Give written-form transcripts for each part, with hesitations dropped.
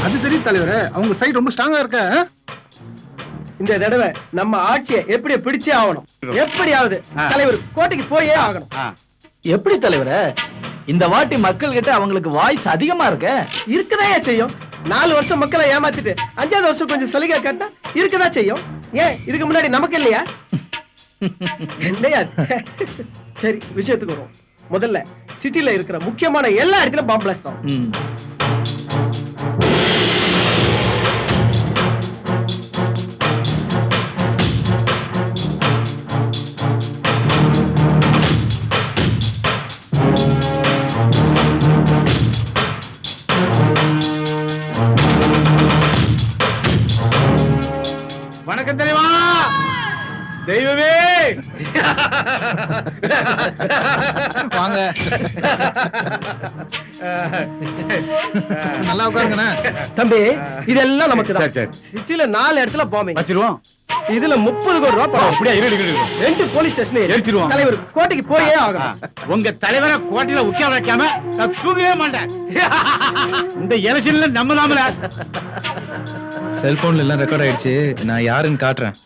அது சரி தலைவரே, அவங்க சைடு ரொம்ப ஸ்ட்ராங்கா இருக்க. இந்த தடவை நம்ம ஆட்சியை எப்படி பிடிச்சே ஆகணும். எப்படியாவது தலைவர் கோட்டைக்கு போயே ஆகணும். எப்படி தலைவரே, இந்த வாட்டி மக்கள் கிட்ட அவங்களுக்கு வாய்ஸ் அதிகமா இருக்க. இருக்கதா செய்யும். 4 வருஷம் மக்களை ஏமாத்திட்டு 5வது வருஷம் கொஞ்சம் சலுகை கேட்டா இருக்கதா செய்யும். ஏன் இதுக்கு முன்னாடி நமக்கு இல்லையா? இல்லையா? சரி, விஷயத்துக்கு வரும். முதல்ல சிட்டில இருக்கிற முக்கியமான எல்லா இடத்துலயும் பாம்பு பிளாஸ்ட் ஆகும். வணக்கம் தெரியுமா தெய்வமே. வாங்க, நல்லா உட்காருங்கண்ணா. தம்பி, இதெல்லாம் நமக்கு தான். சரி. சிட்டில 4 இடத்துல பாம்பு வச்சிருவோம். இதுல 30 கோடி ரூபாய் பணம். அப்படியே 2 போலீஸ் ஸ்டேஷன் எரிச்சிருவோம். தலைவர் கோட்டைக்கு போயே ஆகணும். உங்க தலைவரை கோட்டையில உட்கார வைக்காம நான் தூங்கவே மாட்டேன். இந்த எலெக்ஷன்ல நம்ம நாமல. செல்போன்ல எல்லாம் ரெக்கார்ட் ஆயிடுச்சு, நான் யாருன்னு காட்டுறேன்.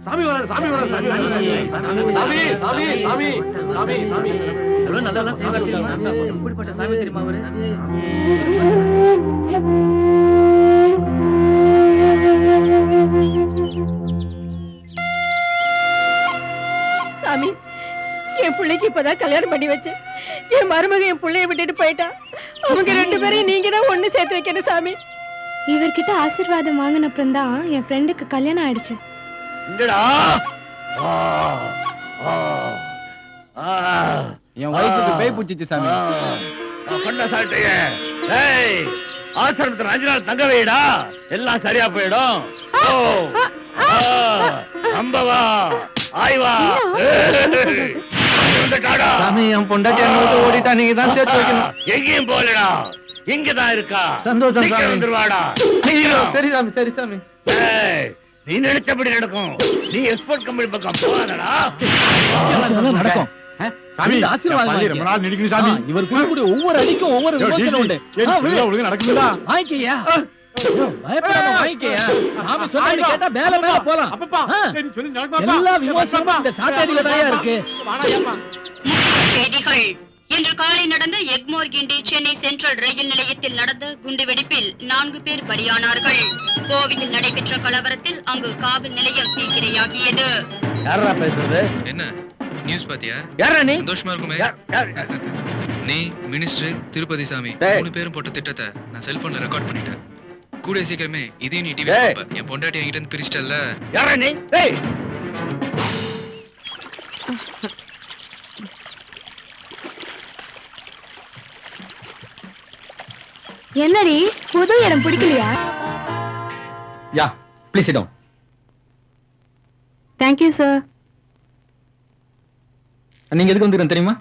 சாமி வராரு, சாமி வராரு, சாமி வராரு. சாமி சாமி சாமி சாமி சாமி எவ்வளவு நல்லா சாமி எப்படிப்பட்ட சாமி தெரியுமா அவரு? சாமி, என் பிள்ளைக்கு இப்பதான் கல்யாணம் பண்ணி வச்சேன். என் மருமக என் பிள்ளைய விட்டுட்டு போயிட்டா. அவங்க 2 பேரையும் நீங்க தான் ஒண்ணு சேர்த்து வைக்கணும் சாமி. இவர்கிட்ட ஆசீர்வாதம் வாங்கின அப்புறம் தான் என் ஃப்ரெண்டுக்கு கல்யாணம் ஆயிடுச்சு. என் வயிற்றுக்கு பேய் பூச்சிச்சு சாமி. ஆசிரமத்தில் 5 நாள் தங்க வைடா, எல்லாம் சரியா போயிடும். அம்பவா ஆய்வா சாமி, என் பொண்டாட்டி என்ன ஓடிட்டா, நீங்க தான் சேர்த்து வைக்கணும். எங்கேயும் போகலடா, இங்கதான் இருக்கா. சந்தோஷம் சாமி. வந்துருவாடா. சரி சாமி, சரி சாமி. நீ நினைச்சபடி நடக்கும். நீ எக்ஸ்போர்ட் கம்பெனி பக்கம் போகாதடா. நடக்கும். சாமி, ரொம்ப நாள் நினைக்கணும் சாமி. இவர் கொடுக்கக்கூடிய ஒவ்வொரு அடிக்கும் ஒவ்வொரு விமோசனம் உண்டு. நடக்குதா? வாங்கிக்கையா, பயப்படாம வாங்கிக்கையா. சாமி சொன்னா கேட்டா மேல மேல போலாம். எல்லா விமோசனமும் இந்த சாட்டையில தான் இருக்கு. செய்திகள். இன்று காலை நடந்த எக்மோர் கிண்டி சென்னை சென்ட்ரல் ரயில் நிலையத்தில் நடந்த குண்டுவெடிப்பில் 4 பேர் பலியானார்கள். கோவையில் நடைபெற்ற கலவரத்தில் அங்கு காவல் நிலையம் தீக்கிரையாகியது. யாரா பேசுறது? என்ன நியூஸ் பாத்தியா? யாரா நீ? சந்தோஷமா இருக்குமே. நீ மினிஸ்டர் திருப்பதி சாமி 3 பேரும் போட்ட திட்டத்தை நான் செல்போன்ல ரெக்கார்ட் பண்ணிட்டேன். கூட சீக்கிரமே இதையும் நீ டிவி பார்ப்ப. என் பொண்டாட்டி என்கிட்ட இருந்து பிரிச்சிட்டல்ல. யாரா நீ? என்னடி புது இடம் பிடிக்கலையா? Yeah, please sit down. Thank you sir. நீங்க எதுக்கு வந்திருக்கீங்க தெரியுமா?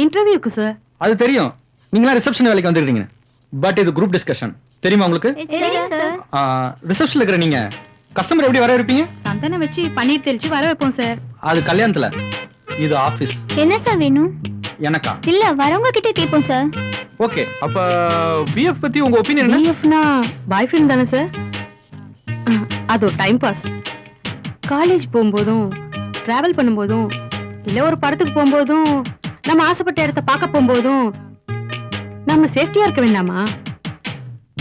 இன்டர்வியூக்கு சார். அது தெரியும், நீங்களா ரிசப்ஷன் வேலைக்கு வந்திருக்கீங்க. பட் இது குரூப் டிஸ்கஷன், தெரியுமா உங்களுக்கு? ரிசப்ஷன்ல இருக்கிற நீங்க கஸ்டமர் எப்படி வர இருப்பீங்க? சந்தனம் வச்சு பன்னீர் தெளிச்சு வர வைப்போம் சார். அது கல்யாணத்துல. இது ஆபீஸ். என்ன சார் வேணும்? எனக்கா? இல்ல, வரவங்க கிட்ட கேட்போம் சார். ஓகே, அப்ப பிஎஃப் பத்தி உங்க ஒபினியன் என்ன? பிஎஃப்னா பாய் ஃப்ரெண்ட் தானே சார்? அது ஒரு டைம் பாஸ். காலேஜ் போகும்போதும் டிராவல் பண்ணும்போதும் இல்ல ஒரு படத்துக்கு போகும்போதும் நம்ம ஆசைப்பட்ட இடத்த பார்க்க போகும்போதும் நம்ம சேஃப்டியா இருக்க வேண்டாமா?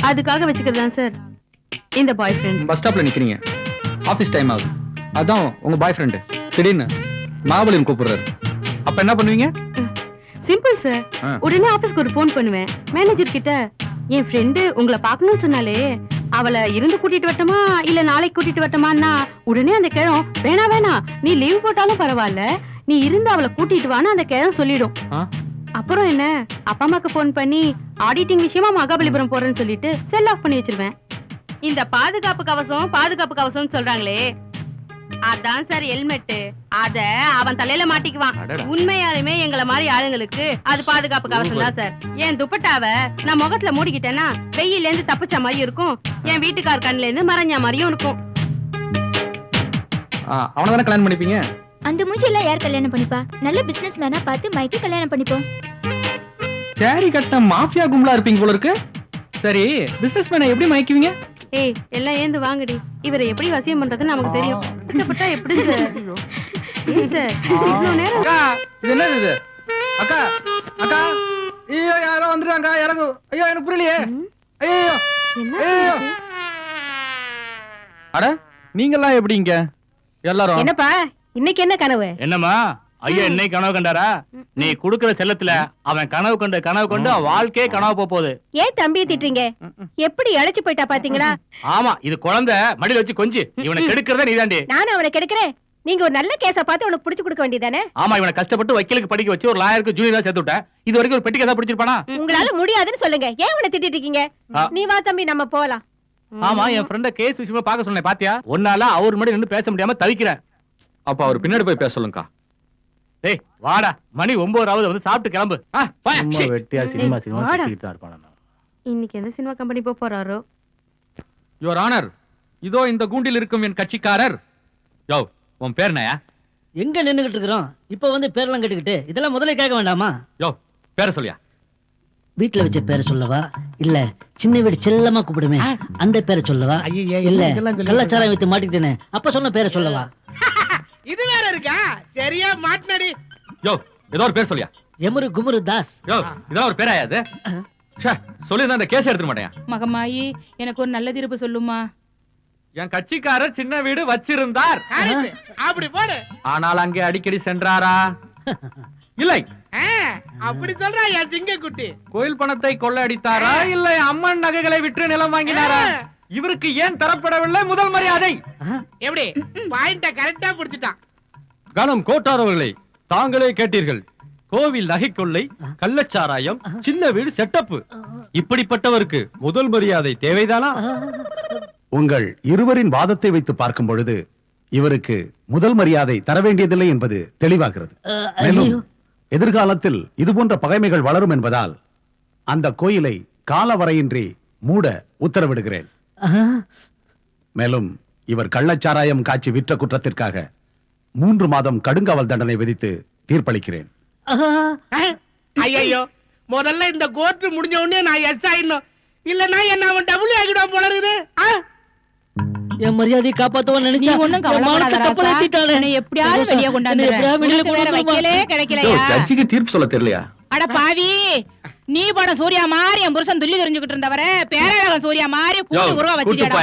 அதுக்காக வச்சுக்கிறதா சார் இந்த பாய் ஃப்ரெண்ட். பஸ் ஸ்டாப்ல நிக்கிறீங்க, ஆபீஸ் டைம் ஆகுது, அதான் உங்க பாய் ஃப்ரெண்ட் திடீர்னு மகாபலியம் கூப்பிடுறாரு. அப்ப என்ன பண்ணுவீங்க? Simple sir. ஆ. உடனே ஆபீஸ்க்கு ஒரு ஃபோன் பண்ணுவேன். மேனேஜர் கிட்ட என் ஃப்ரெண்டு உங்களை பார்க்கணும்னு சொன்னாலே, அவளை இருந்து கூட்டிட்டு வரட்டுமா இல்ல நாளைக்கு கூட்டிட்டு வரட்டுமான்னா உடனே அந்த கிழம் வேணாம் நீ லீவ் போட்டாலும் பரவாயில்ல, நீ இருந்து அவளை கூட்டிட்டு வான்னு அந்த கிழம் சொல்லிடும். ஆ? அப்புறம் என்ன, அப்பா அம்மாக்கு ஃபோன் பண்ணி ஆடிட்டிங் விஷயமா மகாபலிபுரம் போறேன்னு சொல்லிட்டு செல் ஆஃப் பண்ணி வச்சிருவேன். இந்த பாதுகாப்பு கவசம் சொல்றாங்களே, அதான் சார் ஹெல்மெட். அத அவன் தலையில மாட்டிக்குவான். அடடா. உண்மையாலுமே எங்கள மாதிரி ஆளுங்களுக்கு அது பாதுகாப்பு கவசம் தான் சார். என் துப்பட்டாவை நான் முகத்துல மூடிக்கிட்டேன்னா வெயில இருந்து தப்பிச்ச மாதிரி இருக்கும், என் வீட்டுக்கார் கண்ணுல இருந்து மறைஞ்ச மாதிரியும் இருக்கும். அவனை தானே கல்யாணம் பண்ணிப்பீங்க? அந்த மூஞ்சியெல்லாம் யார் கல்யாணம் பண்ணிப்பா? நல்ல பிசினஸ் மேனா பார்த்து மைக்கு கல்யாணம் பண்ணிப்போம். சேரி கட்ட மாஃபியா கும்பலா இருப்பீங்க போல இருக்கு. சரி, பிசினஸ் மேனை எப்படி மயக்குவீங்க? ஏய் எல்லாம் ஏந்து வாங்கடி, இவரை எப்படி வசியம் பண்றதுன்னு நமக்கு தெரியும். கஷ்டப்பட்டா எப்படி சார்? ஏன் சார் இவ்வளவு நேரம்? அக்கா, இது என்னது இது? அக்கா, அக்கா, ஐயோ யாரோ வந்துட்டாங்க, இறங்கு. ஐயோ எனக்கு புரியலையே. ஐயோ என்ன ஐயோ. அட, நீங்கெல்லாம் எப்படி இங்க எல்லாரும்? என்னப்பா இன்னைக்கு என்ன கனவு? என்னம்மா ஐயா என்னை கனவு கண்டாரா? நீ குடுக்கிற செல்லத்துல அவன் கனவு கொண்டு அவன் வாழ்க்கையே கனவு போகுது. ஏன் தம்பியை திட்டுறீங்க? எப்படி இழைச்சு போயிட்டா பாத்தீங்களா? ஆமா, இது குழந்தை மடியில வச்சு கொஞ்சி இவனை கெடுக்கிறதே நீதாண்டி. நானும் அவனை கெடுக்கிறேன். நீங்க ஒரு நல்ல கேஸ பார்த்து உனக்கு புடிச்சு கொடுக்க வேண்டியதானே? ஆமா, இவனை கஷ்டப்பட்டு வக்கீலுக்கு படிக்க வச்சு ஒரு லாயருக்கு ஜூனியரா சேர்த்து விட்டேன். இது வரைக்கும் ஒரு பெட்டி கேஸா பிடிச்சிருப்பானா? உங்களால முடியாதுன்னு சொல்லுங்க. ஏன் உன்னை திட்டிட்டு இருக்கீங்க? ஆ. நீ வா தம்பி நம்ம போலாம். ஆமா, என் ஃப்ரெண்ட கேஸ் விஷயமா பார்க்க சொன்னேன் பாத்தியா? ஒன்னால அவர் முன்னாடி நின்னு பேச முடியாம தவிக்கிறேன். அப்ப அவர் பின்னாடி போய் பேச சொல்லுங்கக்கா. டேய் வாடா, மணி 9 வந்து சாப்பிட்டு கிளம்பு. வெட்டியா சினிமா வாடா. சுத்திட்டு இருப்பானா? இன்னைக்கு எந்த சினிமா கம்பெனி போறாரோ? யுவர் ஆனர், இதோ இந்த கூண்டில் இருக்கும் என் கட்சிக்காரர். யோ, உன் பேர் என்னயா? எங்க நின்னுகிட்டு இருக்கிறோம்? இப்ப வந்து பேரெல்லாம் கேட்டுக்கிட்டு இதெல்லாம் முதல்ல கேட்க வேண்டாமா? யோ, பேரை சொல்லியா? வீட்டுல வச்ச பேரை சொல்லவா, இல்ல சின்ன வீடு செல்லமா கூப்பிடுமே அந்த பேரை சொல்லவா, இல்ல கள்ளச்சாரம் வைத்து மாட்டிக்கிட்டேனே அப்ப சொன்ன பேரை சொல்லவா? இது வேற இருக்கா? சரியா மாட்டினடி. யோ, ஏதோ ஒரு பேர் சொல்லியா? எமுரு குமுரு தாஸ். யோ, இதெல்லாம் ஒரு பேராயா அது? ச்சே, சொல்லிருந்தா அந்த கேஸ் எடுத்துக்க மாட்டேன். மகமாயி எனக்கு ஒரு நல்ல தீர்ப்பு சொல்லுமா? என் கட்சிக்காரர் சின்ன வீடு வச்சிருந்தார். அப்படி போடு. ஆனால் அங்கே அடிக்கடி சென்றாரா? இல்லை. அப்படி சொல்றா என் சிங்க குட்டி. கோயில் பணத்தை கொள்ளையடித்தாரா? இல்லை அம்மன் நகைகளை விற்று நிலம் வாங்கினாரா? இவருக்கு ஏன் தரப்படவில்லை முதல் மரியாதை? எப்படி பாயிண்ட கரெக்டா புடிச்சிட்டான். கணம் கோட்டார் அவர்களே, தாங்களே கேட்டீர்கள். கோவில் நகை கொள்ளை, கள்ளச்சாராயம், சின்ன வீடு செட்டப்பு. இப்படிப்பட்டவருக்கு முதல் மரியாதை தேவைதானா? உங்கள் இருவரின் வாதத்தை வைத்து பார்க்கும் பொழுது இவருக்கு முதல் மரியாதை தர வேண்டியதில்லை என்பது தெளிவாகிறது. மேலும் எதிர்காலத்தில் இதுபோன்ற பகைமைகள் வளரும் என்பதால் அந்த கோயிலை காலவரையின்றி மூட உத்தரவிடுகிறேன். மேலும் இவர் கள்ளச்சாராயம் காய்ச்சி விற்ற குற்றத்திற்காக 3 மாதம் கடுங்காவல் தண்டனை விதித்து தீர்ப்பளிக்கிறேன். ஐயோ, முதல்ல இந்த கோர்ட் முடிஞ்ச உடனே நான் எஸ் ஆயிடணும். இல்லன்னா என்ன அவன் டபுள் ஆகிடுவான் போல இருக்குது. என் மரியாதையை காப்பாத்துவான்னு நினைச்சா எப்படியாவது வெளியே கொண்டாந்து ஜட்ஜிக்கு தீர்ப்பு சொல்ல தெரியலையா? அட பாவி, நீ பட சூர்யா மாதிரி என் புருஷன் துள்ளி தெரிஞ்சுக்கிட்டு இருந்தவர பேரழகன் சூர்யா மாதிரி பூண்டு உருவா வச்சிருக்கா.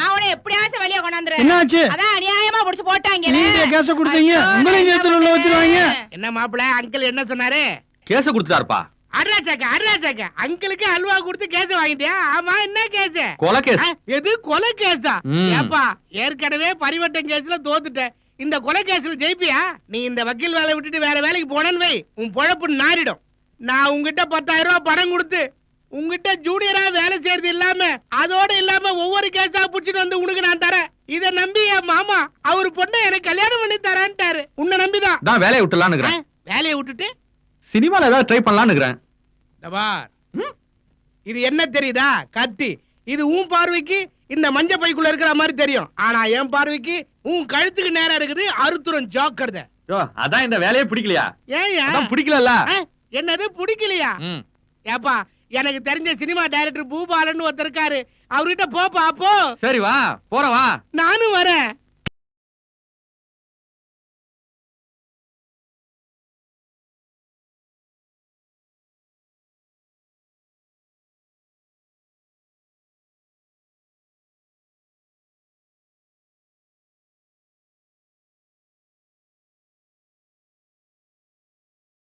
அவனை எப்படியாச்சும் வெளியே கொண்டாந்துரு. என்னாச்சு? அதான் அநியாயமா புடிச்சு போட்டாங்க. நீங்க கேஸ கொடுத்தீங்க, உங்களையும் சேர்த்து உள்ள வச்சிருவாங்க. என்ன மாப்பிள, அங்கிள் என்ன சொன்னாரு? கேஸ கொடுத்துட்டாருப்பா. அருளாச்சாக்க அங்கிளுக்கு அல்வா கொடுத்து கேஸ் வாங்கிட்டியா? ஆமா, என்ன கேஸ்? கொலை கேஸ். எது கொலை கேஸா? ஏப்பா, ஏற்கனவே பரிவட்டம் கேஸ்ல தோத்துட்டேன். இந்த கொலை கேஸ்ல ஜெயிப்பியா? நீ இந்த வக்கீல் வேலை விட்டுட்டு வேற வேலைக்கு போனன்னு வை, உன் பொழப்பு நாரிடும். நான் உங்ககிட்ட 10,000 ரூபாய் பணம் கொடுத்து உங்ககிட்ட ஜூனியரா வேலை செய்யறது இல்லாம அதோட இல்லாம ஒவ்வொரு கேஸா புடிச்சிட்டு வந்து உனக்கு நான் தரேன். இத நம்பி என் மாமா அவரு பொண்ணை எனக்கு கல்யாணம் பண்ணி தரான்ட்டாரு. உன்னை நம்பிதான் நான் வேலையை விட்டுலான்னு வேலையை விட்டுட்டு சினிமால ஏதாவது ட்ரை பண்ணலான்னு. இது என்ன தெரியுதா? கத்தி. இது உன் பார்வைக்கு இந்த மஞ்ச பைக்குள்ள இருக்கிற மாதிரி தெரியும். ஆனா என் பார்வைக்கு உன் கழுத்துக்கு நேரா இருக்குது. அறுத்துரும் ஜாக்கிரதை. அதான் இந்த வேலையே பிடிக்கலையா? ஏன் பிடிக்கல? என்னது பிடிக்கலையா? ஏப்பா, எனக்கு தெரிஞ்ச சினிமா டைரக்டர் பூபாலன்னு ஒருத்தர் இருக்காரு. அவர்கிட்ட போப்பா. அப்போ சரி வா, போறவா. நானும் வரேன்.